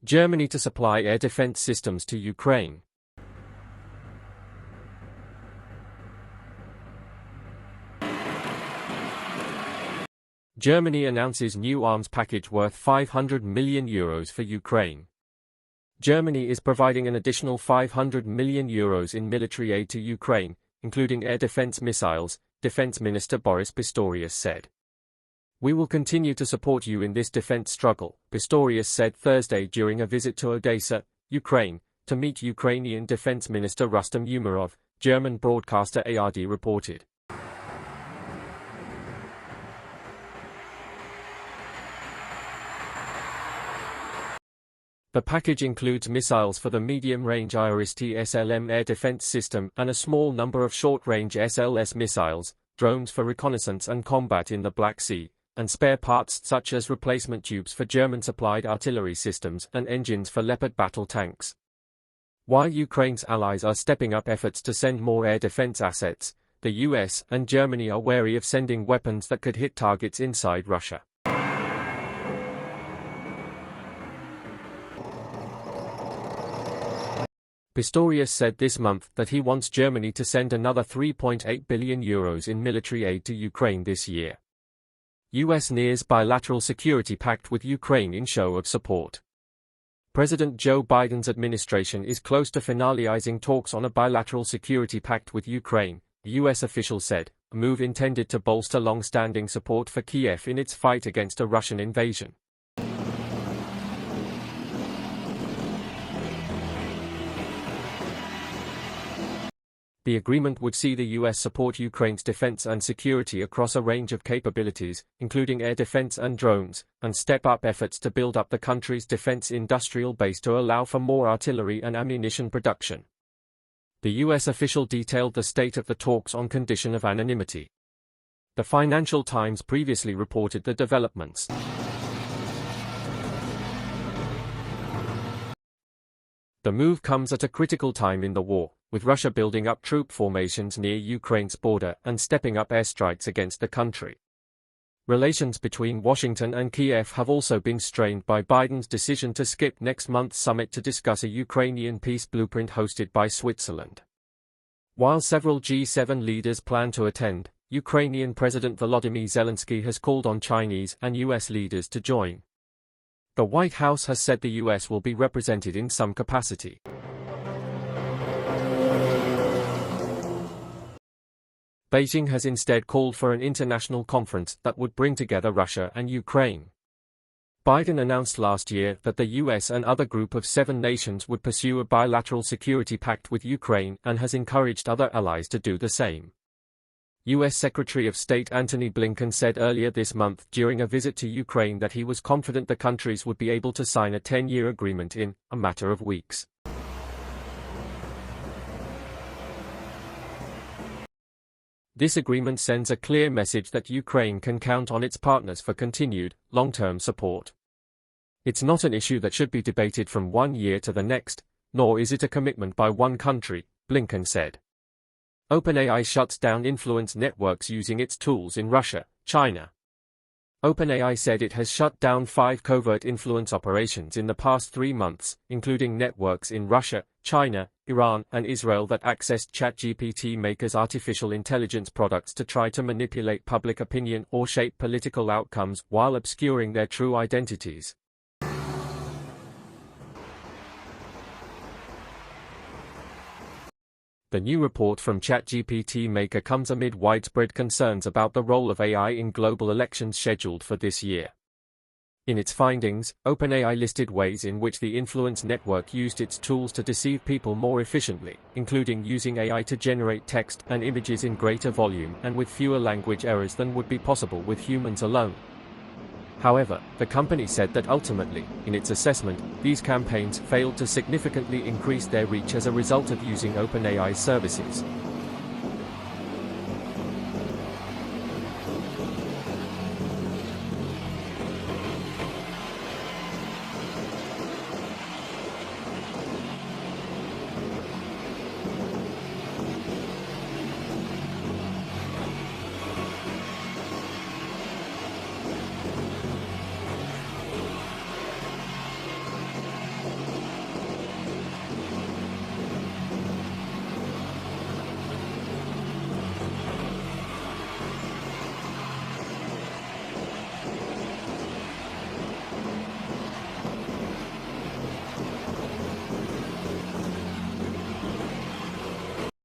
Germany to supply air defense systems to Ukraine. Germany announces new arms package worth €500 million for Ukraine. Germany is providing an additional €500 million in military aid to Ukraine, including air defense missiles, Defense Minister Boris Pistorius said. "We will continue to support you in this defense struggle," Pistorius said Thursday during a visit to Odessa, Ukraine, to meet Ukrainian Defense Minister Rustem Umerov, German broadcaster ARD reported. The package includes missiles for the medium-range IRIS-T-SLM air defense system and a small number of short-range SLS missiles, drones for reconnaissance and combat in the Black Sea, and spare parts such as replacement tubes for German-supplied artillery systems and engines for Leopard battle tanks. While Ukraine's allies are stepping up efforts to send more air defense assets, the US and Germany are wary of sending weapons that could hit targets inside Russia. Pistorius said this month that he wants Germany to send another €3.8 billion in military aid to Ukraine this year. US nears bilateral security pact with Ukraine in show of support. President Joe Biden's administration is close to finalizing talks on a bilateral security pact with Ukraine, a US official said, a move intended to bolster long-standing support for Kiev in its fight against a Russian invasion. The agreement would see the US support Ukraine's defense and security across a range of capabilities, including air defense and drones, and step up efforts to build up the country's defense industrial base to allow for more artillery and ammunition production. The US official detailed the state of the talks on condition of anonymity. The Financial Times previously reported the developments. The move comes at a critical time in the war, with Russia building up troop formations near Ukraine's border and stepping up airstrikes against the country. Relations between Washington and Kiev have also been strained by Biden's decision to skip next month's summit to discuss a Ukrainian peace blueprint hosted by Switzerland. While several G7 leaders plan to attend, Ukrainian President Volodymyr Zelensky has called on Chinese and US leaders to join. The White House has said the US will be represented in some capacity. Beijing has instead called for an international conference that would bring together Russia and Ukraine. Biden announced last year that the US and other group of 7 nations would pursue a bilateral security pact with Ukraine and has encouraged other allies to do the same. US Secretary of State Antony Blinken said earlier this month during a visit to Ukraine that he was confident the countries would be able to sign a 10-year agreement in a matter of weeks. This agreement sends a clear message that Ukraine can count on its partners for continued, long-term support. It's not an issue that should be debated from one year to the next, nor is it a commitment by one country, Blinken said. OpenAI shuts down influence networks using its tools in Russia, China. OpenAI said it has shut down 5 covert influence operations in the past 3 months, including networks in Russia, China, Iran, and Israel that accessed ChatGPT makers' artificial intelligence products to try to manipulate public opinion or shape political outcomes while obscuring their true identities. The new report from ChatGPT Maker comes amid widespread concerns about the role of AI in global elections scheduled for this year. In its findings, OpenAI listed ways in which the influence network used its tools to deceive people more efficiently, including using AI to generate text and images in greater volume and with fewer language errors than would be possible with humans alone. However, the company said that ultimately, in its assessment, these campaigns failed to significantly increase their reach as a result of using OpenAI's services.